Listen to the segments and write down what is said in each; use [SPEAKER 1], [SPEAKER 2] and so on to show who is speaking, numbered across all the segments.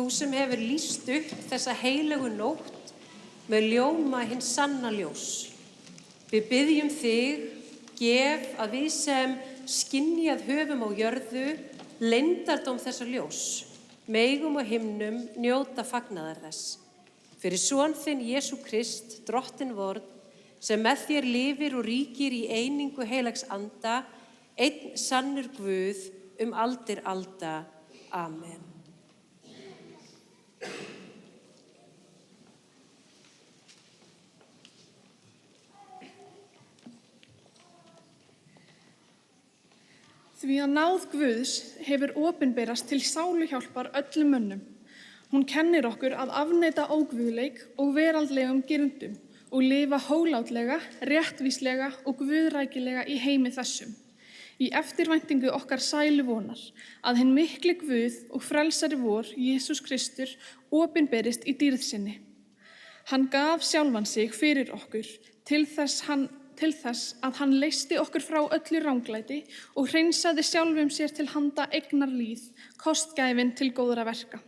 [SPEAKER 1] þú sem hefur lýst upp þessa heilögu nótt með ljóma hins sanna ljós. Við biðjum þig, gef að við sem skynjað höfum á jörðu leyndardóm þessa ljós, megum á himnum njóta fagnaðar þess. Fyrir son þinn Jesú Krist, drottinn vorn, sem með þér lifir og ríkir í einingu heilags anda, einn sannur Guð aldir alda. Amen.
[SPEAKER 2] Því að náð Guðs hefur opinberast til sáluhjálpar öllum mönnum. Hún kennir okkur að afneita óguðleik og veraldlegum girndum og lifa hólátlega, réttvíslega og guðrækilega í heimi þessum. Í eftirvæntingu okkar sælu vonar að hinn mikli Guð og frelsari vor, Jesús Kristur, opinberist í dýrð sinni. Hann gaf sjálfan sig fyrir okkur til þess að hann leysti okkur frá öllu ranglæti og hreinsaði sjálfum sér til handa eignarlýð, kostgæfin til góðra verka.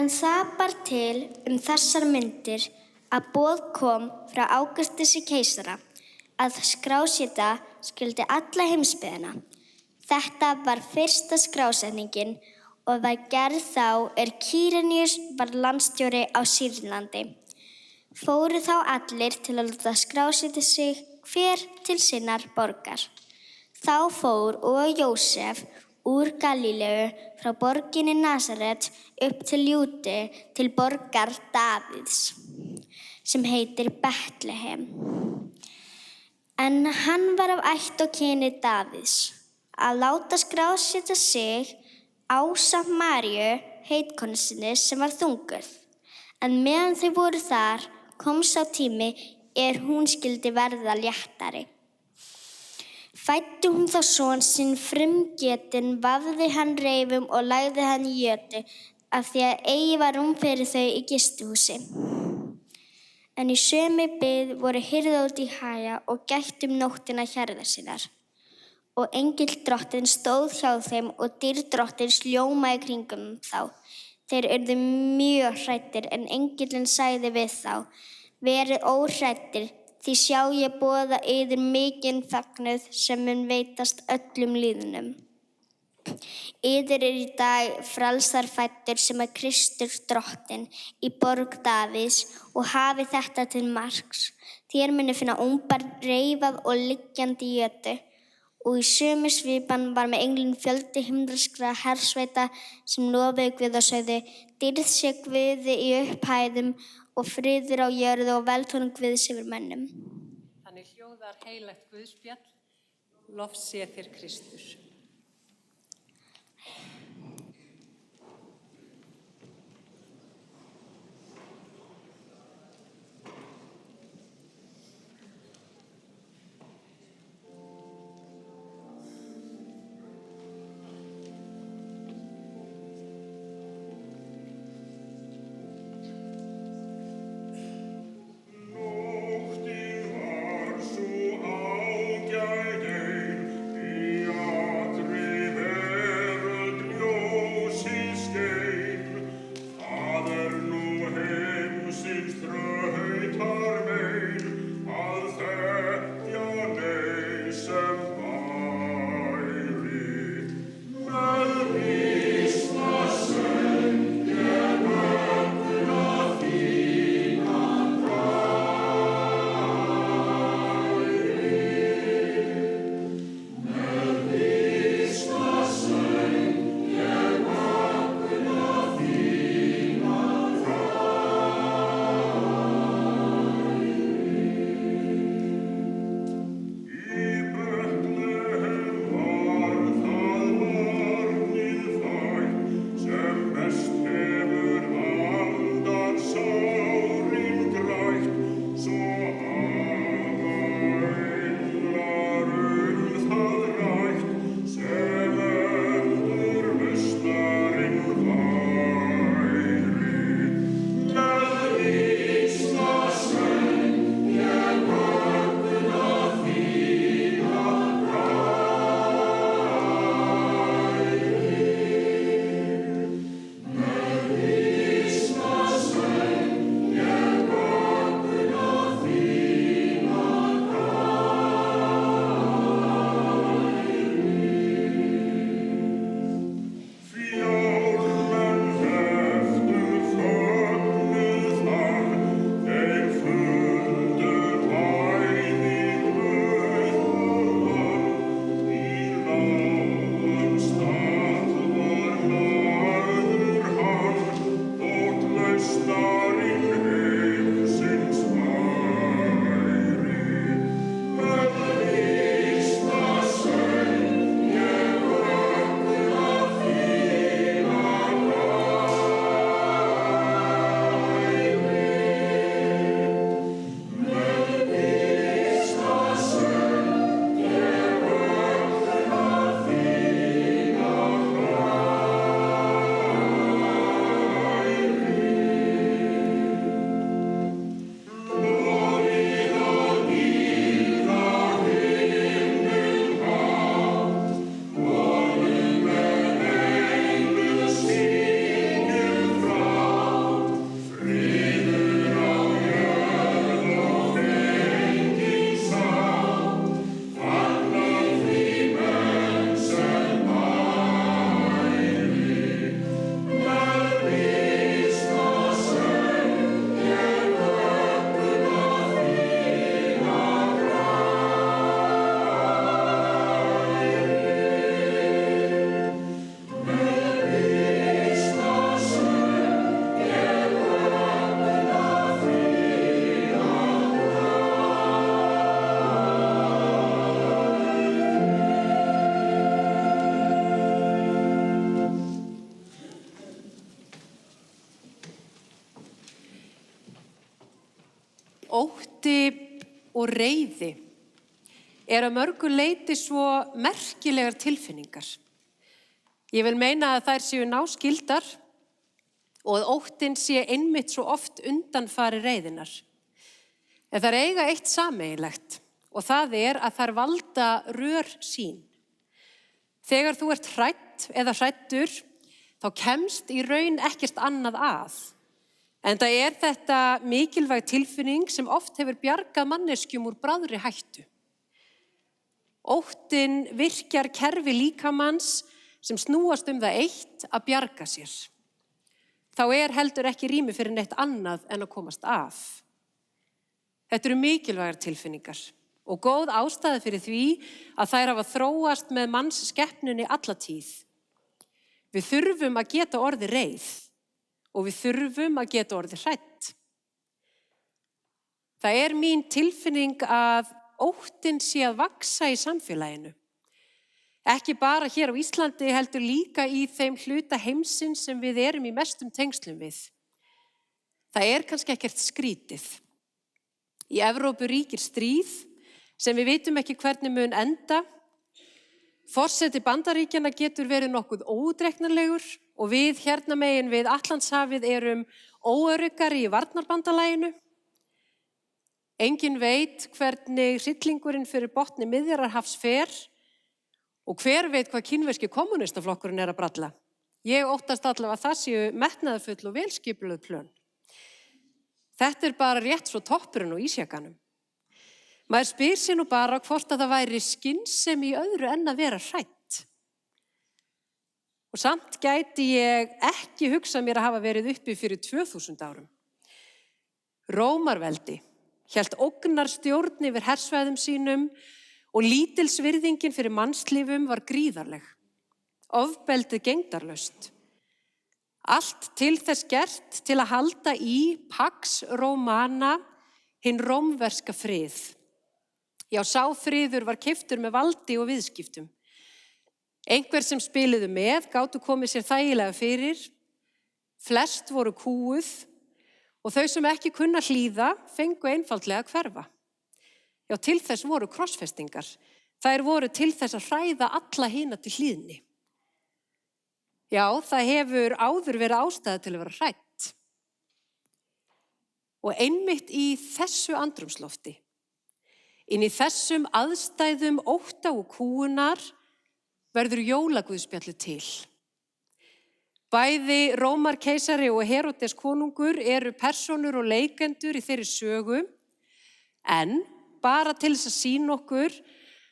[SPEAKER 3] En það bar til þessar myndir að boð kom frá Ágústusi keisara að skráseta skyldi alla heimsbyggðina. Þetta var fyrsta skrásetningin og var gerð þá Kýrenius var landstjóri á Sýrlandi. Fóru þá allir til að láta skrásetja sig hver til sinnar borgar. Þá fór og Jósef úr Galíleu frá borginni Nasaret upp til Júdu til borgar Davíðs, sem heitir Betlehem. En hann var af ætt og kyni Davíðs, að láta skrásetja sig ásamt Maríu, heitkonu sinni, sem var þunguð. En meðan þau voru þar, kom sá tími hún skyldi verða léttari. Fæddi hún þá son sinn frumgetinn, vafði hann reifum og lagði hann í jötu, af því að eigi var rúm fyrir þau í gistihúsi. En í sömu bið voru hirða út í haga og gættu nóttina hjarðar sinnar. Og engill drottins stóð hjá þeim og dýrð drottins ljómaði kringum þá. Þeir urðu mjög hræddir, en engillinn sagði við þá: Verið óhræddir, því sjá ég boða yður mikinn fögnuð sem mun veitast öllum lýðnum. Yður í dag frelsar fæddur sem Kristur drottinn í borg Davíðs, og hafi þetta til marks. Þér muni finna ungbarn reifað og liggjandi í jötu. Og í sömu svipan var með englinn fjöldi himneskra hersveita sem lofuðu Guði og sögðu: Dýrð sé Guði í upphæðum og friður á jörðu og veltórn Guðs yfir mönnum.
[SPEAKER 1] Þannig hljóðar heilagt Guðspjall, lof sé þér Kristur.
[SPEAKER 4] Í allri veröld
[SPEAKER 1] Ótti og reiði að mörgu leyti svo merkilegar tilfinningar. Ég vil meina að þær séu náskyldar og að óttinn sé einmitt svo oft undanfari reiðinnar. En þær eiga eitt sameiginlegt og það að þær valda rörsýn. Þegar þú ert hrædd eða hræddur, þá kemst í raun ekkert annað að. Enda þetta mikilvæg tilfinning sem oft hefur bjargað manneskjum úr bráðri hættu. Óttinn virkjar kerfi líkamanns sem snúast það eitt að bjarga sér. Þá heldur ekki rými fyrir neitt annað en að komast af. Þetta eru mikilvægar tilfinningar og góð ástæða fyrir því að þær hafa þróast með mannsskepnunni alla tíð. Við þurfum að geta orðið reið og við þurfum að geta orðið hrædd. Það mín tilfinning að óttinn sé að vaxa í samfélaginu. Ekki bara hér á Íslandi heldur líka í þeim hluta heimsins sem við erum í mestum tengslum við. Það kannski ekkert skrítið. Í Evrópu ríkir stríð sem við vitum ekki hvernig mun enda. Forseti Bandaríkjanna getur verið nokkuð óútreiknanlegur og við hérna megin við Atlantshafið erum óöruggari í varnarbandalaginu. Enginn veit hvernig hryllingurinn fyrir botni Miðjarðarhafs fer og hver veit hvað kínverski kommunistaflokkurinn að bralla. Ég óttast allavega að það séu metnaðarfull og velskipulögð plön. Þetta bara rétt svo toppurinn á ísjakanum. Maður spyr sig nú bara hvort að það væri skynsemi í öðru en að vera hrædd. Og samt gæti ég ekki hugsað mér að hafa verið uppi fyrir 2000 árum. Rómarveldi hélt ógnarstjórn yfir hersvæðum sínum og lítilsvirðingin fyrir mannslífum var gríðarleg. Ofbeldið gegndarlaust. Allt til þess gert til að halda í Pax Romana, hinn rómverska frið. Já, sá friður var keyptur með valdi og viðskiptum. Einhver sem spiluðu með gátu komið sér þægilega fyrir, flest voru kúuð og þau sem ekki kunna hlýða fengu einfaldlega að hverfa. Já, til þess voru krossfestingar. Þær voru til þess að hræða alla hina til hlýðni. Já, það hefur áður verið ástæða til að vera hrædd. Og einmitt í þessu andrúmslofti, inn í þessum aðstæðum ótta og kúgunar, verður jólaguðspjallu til. Bæði Rómarkeisari og Heródes konungur eru persónur og leikendur í þeirri sögu, en bara til þess að sýna okkur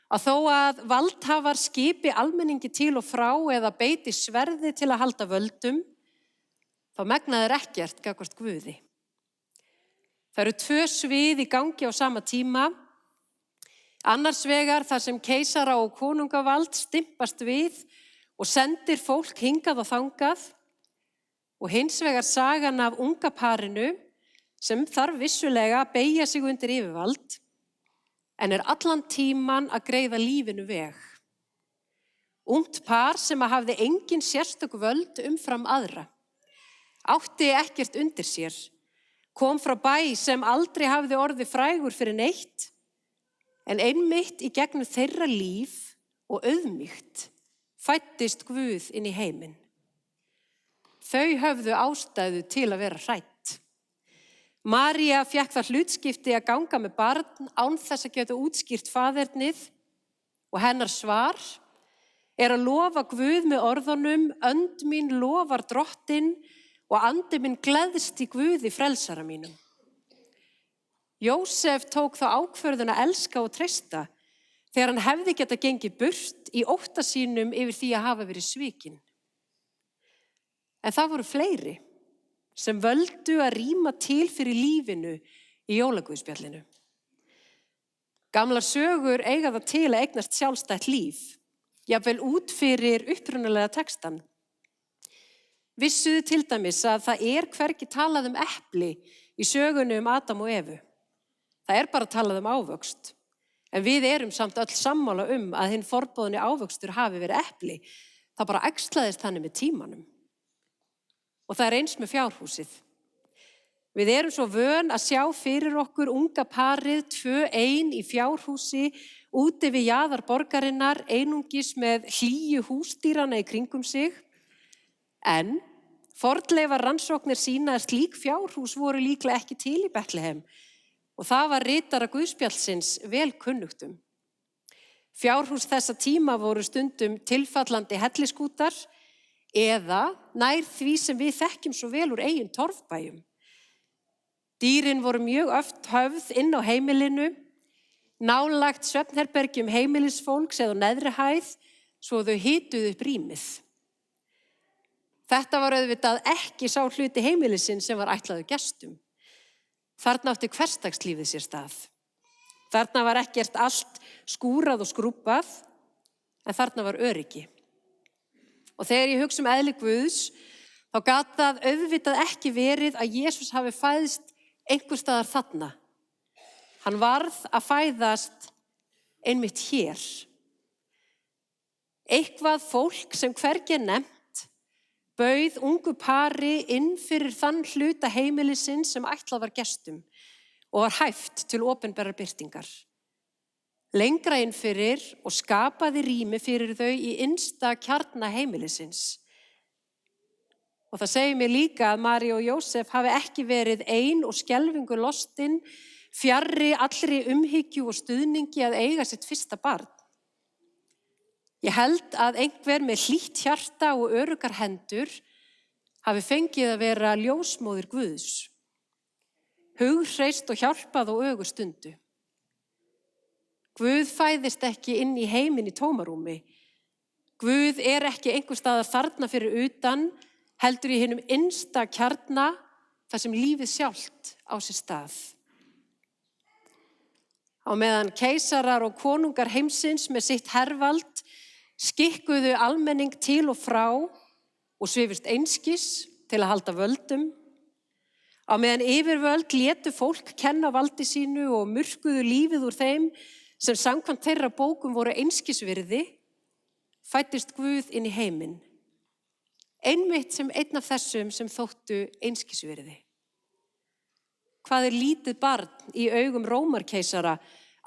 [SPEAKER 1] að þó að valdhafar skipi almenningi til og frá eða beiti sverði til að halda völdum, þá megna þeir ekkert gagnvart Guði. Það eru 2 svið í gangi á sama tíma. Annars vegar þar sem keisara og konungavald stimpast við og sendir fólk hingað og þangað, og hins vegar sagan af unga parinu sem þarf vissulega að beygja sig undir yfirvald, en allan tíman að greiða lífinu veg. Ungt par sem hafði engin sérstök völd umfram aðra. Átti ekkert undir sér. Kom frá bæ sem aldrei hafði orðið frægur fyrir neitt, en einmitt í gegnum þeirra líf og auðmýkt fæddist Guð inn í heiminn. Þau höfðu ástæðu til að vera hrædd. María fékk það hlutskipti að ganga með barn án þess að geta útskýrt faðernið og hennar svar að lofa Guð með orðunum: önd mín lofar Drottinn og andi minn gleðst í Guði frelsara mínum. Jósef tók þá ákvörðun að elska og treysta þegar hann hefði getað gengið burt í ótta sínum yfir því að hafa verið svikinn. En það voru fleiri sem völdu að rýma til fyrir lífinu í jólaguðspjallinu. Gamlar sögur eiga það til að eignast sjálfstætt líf, jafnvel út fyrir upprunalega textan. Vissuðu til dæmis að það hvergi talað epli í sögunni Adam og Evu. Það bara talað ávöxt. En við erum samt öll sammála að hinn forboðni ávöxtur hafi verið epli. Það bara æxlaðist þannig með tímanum. Og það eins með fjárhúsið. Við erum svo vön að sjá fyrir okkur unga parið 2 í fjárhúsi úti við jaðar borgarinnar, einungis með hlýju húsdýrana í kringum sig. En fornleifar rannsóknir sýna að slík fjárhús voru líklega ekki til í Betlehem og það var ritara Guðspjallsins vel kunnugtum. Fjárhús þessa tíma voru stundum tilfallandi helliskútar eða nær því sem við þekkjum svo vel úr eigin torfbæjum. Dýrin voru mjög oft höfð inn á heimilinu, nálagt svefnherbergjum heimilisfólks eða neðri hæð svo þau hituðu upp rýmið. Þetta var auðvitað ekki sá hluti heimilisins sem var ætlaður gestum. Þarna átti hversdagslífið sér stað. Þarna var ekkert allt skúrað og skrúbbað, en þarna var öryggi. Og þegar ég hugsa eðli Guðs, þá gat það auðvitað ekki verið að Jesús hafi fæðst einhvers staðar þarna. Hann varð að fæðast einmitt hér. Eitthvað fólk sem hvergi er nefnt bauð ungu pari inn fyrir þann hluta heimilisins sem ætlað var gestum og var hæft til opinberar birtingar. Lengra inn fyrir og skapaði rými fyrir þau í innsta kjarna heimilisins. Og það segir mér líka að María og Jósef hafi ekki verið ein og skelfingu lostin, fjarri allri umhyggju og stuðningi að eiga sitt fyrsta barn. Ég held að einhver með hlýtt hjarta og öruggar hendur hafi fengið að vera ljósmóðir Guðs, hughreyst og hjálpað á ögurstundu. Guð fæðist ekki inn í heiminn í tómarúmi. Guð er ekki einhvers staðar þarna fyrir utan, heldur í hinum innsta kjarna þar sem lífið sjálft á sér stað. Á meðan keisarar og konungar heimsins með sitt hervald skikkuðu almenning til og frá og svifust einskis til að halda völdum. Á meðan yfirvöld létu fólk kenna valdi sínu og murkuðu lífið úr þeim sem samkvæmt þeirra bókum voru einskisvirði, fæddist Guð inn í heiminn. Einmitt sem einn af þessum sem þóttu einskisvirði. Hvað er lítið barn í augum Rómarkeisara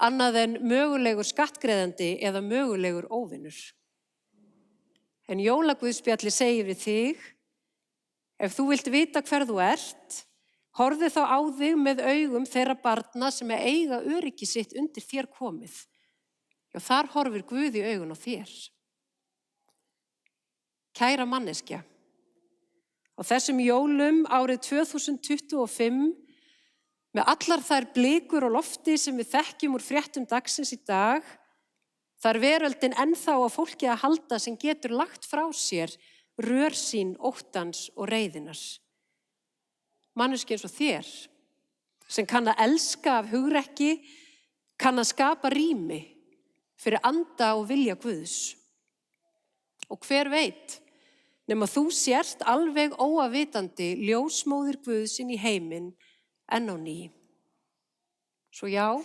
[SPEAKER 1] annað en mögulegur skattgreiðandi eða mögulegur óvinur? En jólaguðspjalli segir við þig, ef þú vilt vita hver þú ert, horfðu þá á þig með augum þeirra barna sem eiga öryggi sitt undir þér komið. Já, þar horfir Guð í augun á þér. Kæra manneskja, á þessum jólum árið 2025, með allar þær blikur á lofti sem við þekkjum úr fréttum dagsins í dag, þar veröldin ennþá á fólki að halda sem getur lagt frá sér rör sín óttans og reiðinar. Manneskja eins og þér, sem kann að elska af hugrekki, kann að skapa rými fyrir anda og vilja Guðs. Og hver veit, nema þú sért alveg óavitandi ljósmóðir Guðs inn í heiminn enn á ný. Svo já,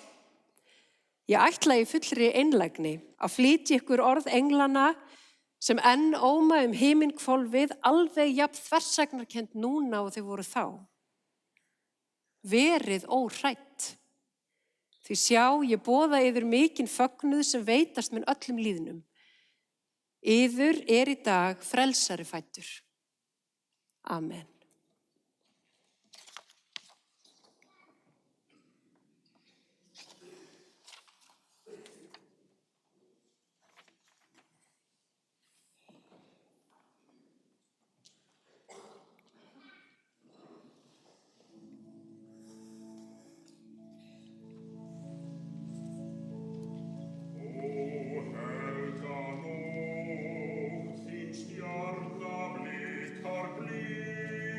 [SPEAKER 1] ég ætla í fullri einlægni að flytja ykkur orð englanna sem enn óma himinhvolfið alveg jafn þversagnarkennd núna og þau voru þá. Verið óhrædd. Því sjá, ég boða yður mikinn fögnuð sem veitast með öllum líðnum. Yður er í dag frelsari fæddur. Amen.
[SPEAKER 4] Stjörna blikkar blíð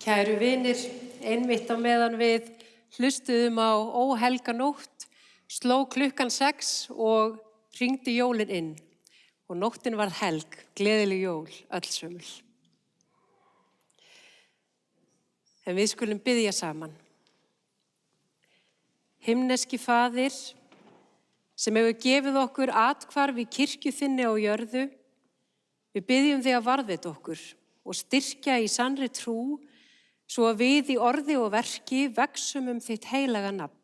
[SPEAKER 1] Kæru vinir, einmitt á meðan við hlustuðum á óhelga nótt, sló klukkan 6 og hringdi jólin inn og nóttin varð helg, gleðileg jól, öll sömul. En við skulum biðja saman. Himneski Faðir, sem hefur gefið okkur athvarf í kirkju þinni á jörðu, við biðjum þig að varðveita okkur og styrkja í sannri trú, svo að við í orði og verki vegsum þitt heilaga nafn.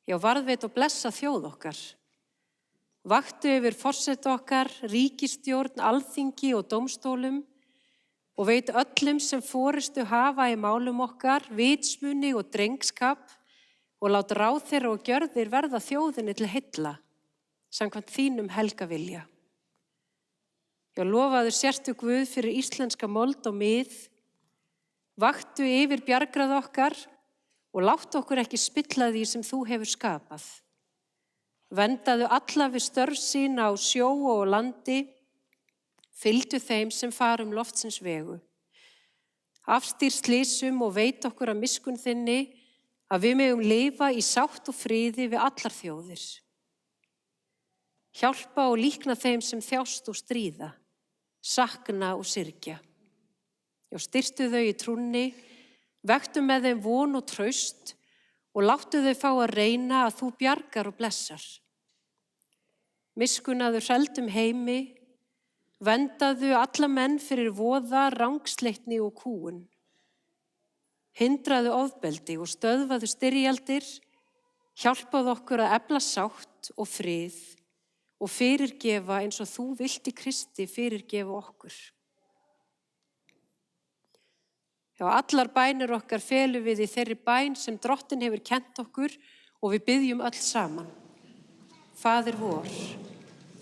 [SPEAKER 1] Já, varðveita og blessa þjóð okkar. Vaktu yfir forseta okkar, ríkisstjórn, alþingi og dómstólum og veit öllum sem forystu hafa í málum okkar, vitsmuni og drengskap og lát ráð þeirra og gjörðir verða þjóðinni til heilla, samkvæmt þínum helga vilja. Já, lofaðu sértu Guð fyrir íslenska mold og mið, vaktu yfir bjargrað okkar og láttu okkur ekki spilla því sem þú hefur skapað. Vendaðu alla við störf sín á sjó og landi, fylgdu þeim sem fara loftsins vegu. Afstýr slysum og veit okkur að miskunn þinni að við megum lifa í sátt og friði við allar þjóðir. Hjálpa og líkna þeim sem þjást og stríða, sakna og syrgja. Já, styrktu þau í trúnni, vektu með þeim von og traust og láttu þau fá að reyna að þú bjargar og blessar. Miskunnaðu hreldum heimi, vendaðu alla menn fyrir voða, rangsleitni og kúgun. Hindraðu ofbeldi og stöðvaðu styrjaldir, hjálpaðu okkur að efla sátt og frið og fyrirgefa eins og þú vilt í Kristi fyrirgefa okkur. Já, allar bænir okkar felum við í þeirri bæn sem Drottinn hefur kennt okkur og við biðjum öll saman. Faðir vor,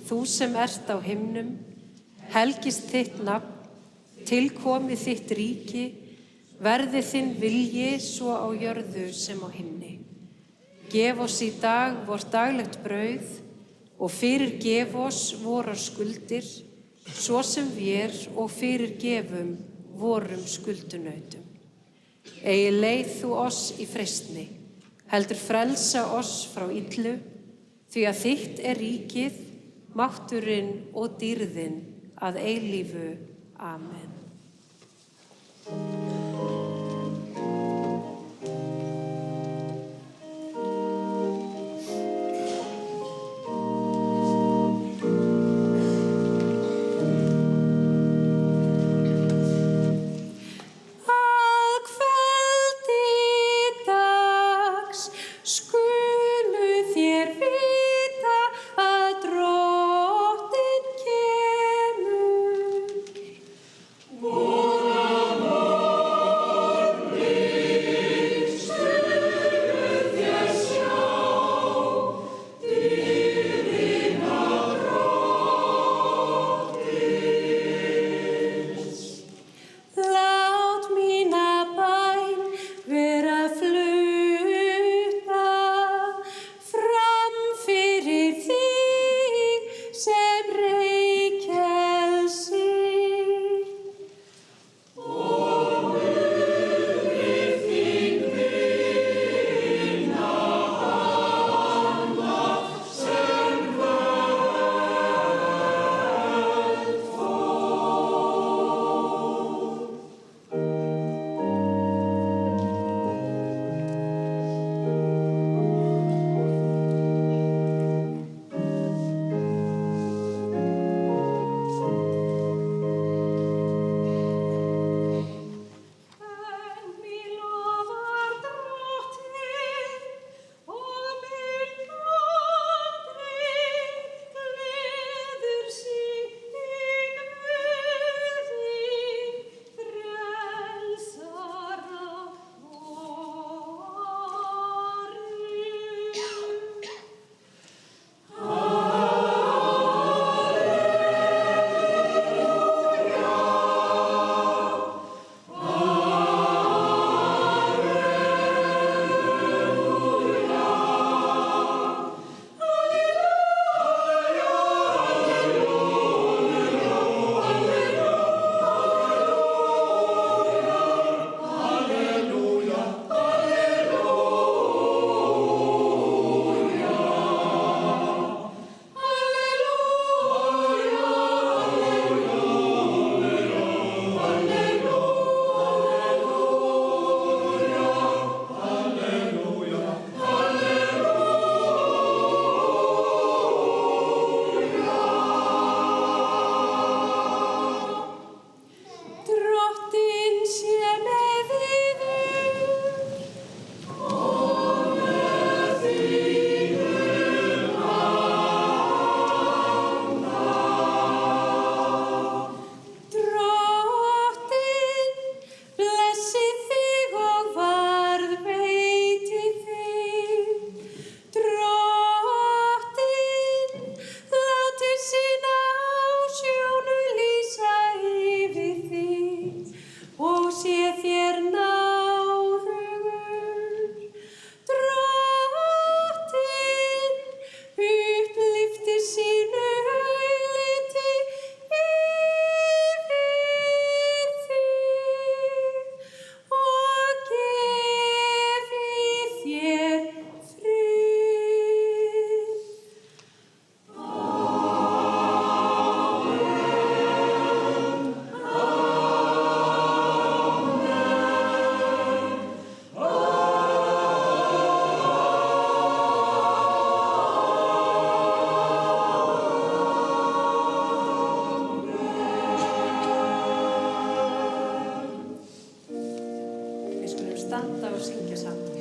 [SPEAKER 1] þú sem ert á himnum, helgist þitt nafn, tilkomi þitt ríki, verði þinn vilji svo á jörðu sem á himni. Gef oss í dag vort daglegt brauð og fyrirgef oss vorar skuldir, svo sem vér og fyrirgefum vorum skuldunautum. Eigi leið þú oss í freistni, heldur frelsa oss frá illu, því að þitt ríkið, mátturinn og dýrðin að eilífu. Amen.
[SPEAKER 4] Skulu þér vita að Drottinn kemur.
[SPEAKER 1] standa og syngja saman.